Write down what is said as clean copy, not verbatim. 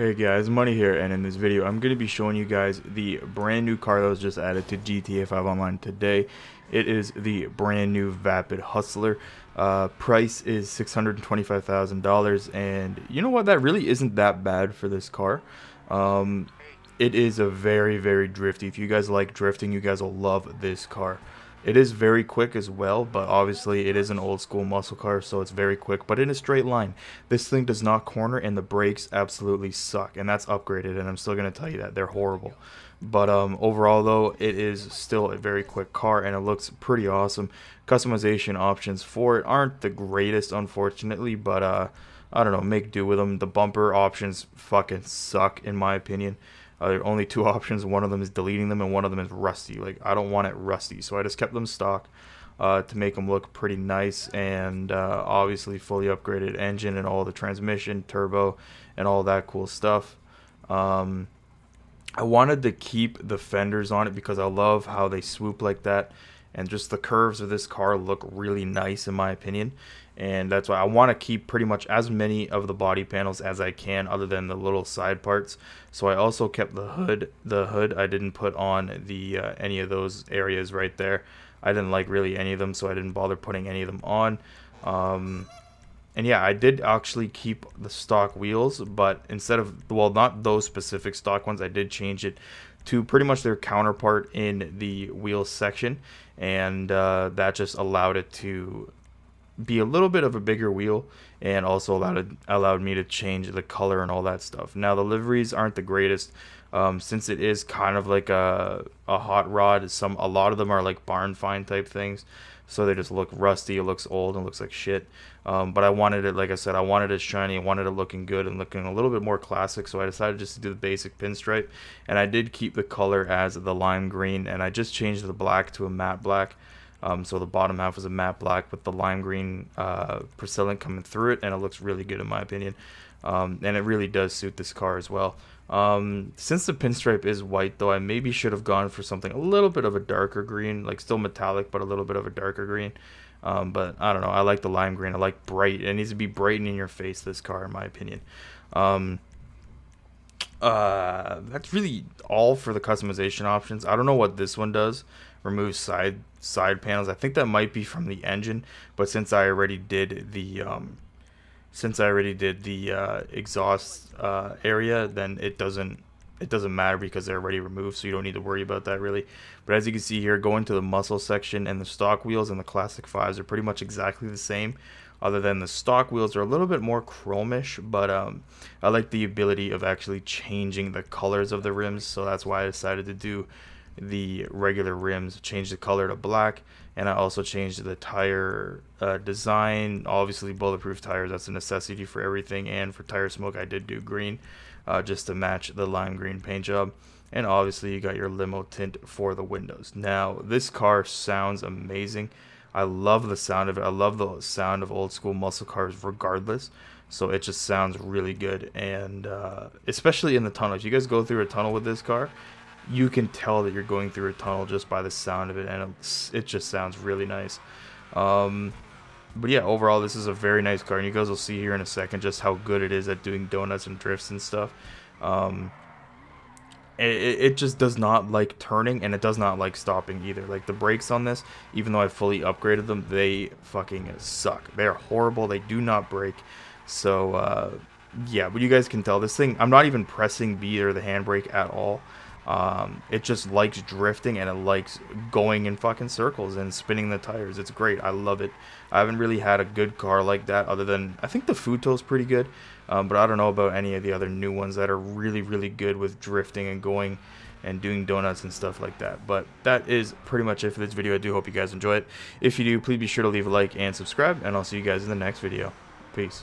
Hey guys, Money here, and in this video I'm going to be showing you guys the brand new car that was just added to GTA 5 Online today. It is the brand new Vapid Hustler. Price is $625,000, and you know what, that really isn't that bad for this car. It is a very drifty. If you guys like drifting, you guys will love this car. It is very quick as well, but obviously it is an old school muscle car, so it's very quick, but in a straight line. This thing does not corner, and the brakes absolutely suck, and that's upgraded, and I'm still going to tell you that. They're horrible. But overall, though, it is still a very quick car, and it looks pretty awesome. Customization options for it aren't the greatest, unfortunately, but I don't know, make do with them. The bumper options fucking suck, in my opinion. There are only two options. One of them is deleting them, and one of them is rusty. Like, I don't want it rusty, so I just kept them stock to make them look pretty nice, and obviously fully upgraded engine and all the transmission, turbo, and all that cool stuff. I wanted to keep the fenders on it because I love how they swoop like that, and just the curves of this car look really nice in my opinion, and that's why I want to keep pretty much as many of the body panels as I can, other than the little side parts. So I also kept the hood. I didn't put on the any of those areas right there. I didn't like really any of them, so I didn't bother putting any of them on. And yeah, I did actually keep the stock wheels, but instead of, well, not those specific stock ones, I did change it to pretty much their counterpart in the wheels section, and that just allowed it to be a little bit of a bigger wheel, and also allowed me to change the color and all that stuff. Now the liveries aren't the greatest, since it is kind of like a hot rod. A lot of them are like barn find type things, so they just look rusty. It looks old and looks like shit. But I wanted it, like I said, I wanted it shiny. I wanted it looking good and looking a little bit more classic, so I decided just to do the basic pinstripe, and I did keep the color as the lime green, and I just changed the black to a matte black. So the bottom half was a matte black with the lime green Priscillant coming through it, and it looks really good in my opinion. And it really does suit this car as well. Since the pinstripe is white, though, I maybe should have gone for something a little bit of a darker green, like still metallic, but a little bit of a darker green. But I don't know, I like the lime green. I like bright. It needs to be bright and in your face, this car, in my opinion. That's really all for the customization options. I don't know what this one does. Remove side panels. I think that might be from the engine, but since I already did the exhaust area, then it doesn't matter because they're already removed, so you don't need to worry about that really. But as you can see here, going to the muscle section, and the stock wheels and the classic 5s are pretty much exactly the same, other than the stock wheels are a little bit more chromish. But I like the ability of actually changing the colors of the rims, so that's why I decided to do the regular rims, change the color to black. And I also changed the tire design. Obviously bulletproof tires, that's a necessity for everything, and for tire smoke I did do green, just to match the lime green paint job. And obviously you got your limo tint for the windows. Now this car sounds amazing. I love the sound of it. I love the sound of old school muscle cars regardless, so it just sounds really good. And especially in the tunnel, if you guys go through a tunnel with this car, you can tell that you're going through a tunnel just by the sound of it, and it just sounds really nice. But yeah, overall this is a very nice car, and you guys will see here in a second just how good it is at doing donuts and drifts and stuff. It just does not like turning, and it does not like stopping either. Like the brakes on this, even though I fully upgraded them, they fucking suck. They're horrible. They do not brake. So yeah, but you guys can tell this thing, I'm not even pressing B or the handbrake at all. It just likes drifting, and it likes going in fucking circles and spinning the tires. It's great. I love it. I haven't really had a good car like that, other than I think the Futo's pretty good, but I don't know about any of the other new ones that are really good with drifting and going and doing donuts and stuff like that. But that is pretty much it for this video. I do hope you guys enjoy it. If you do, please be sure to leave a like and subscribe, and I'll see you guys in the next video. Peace.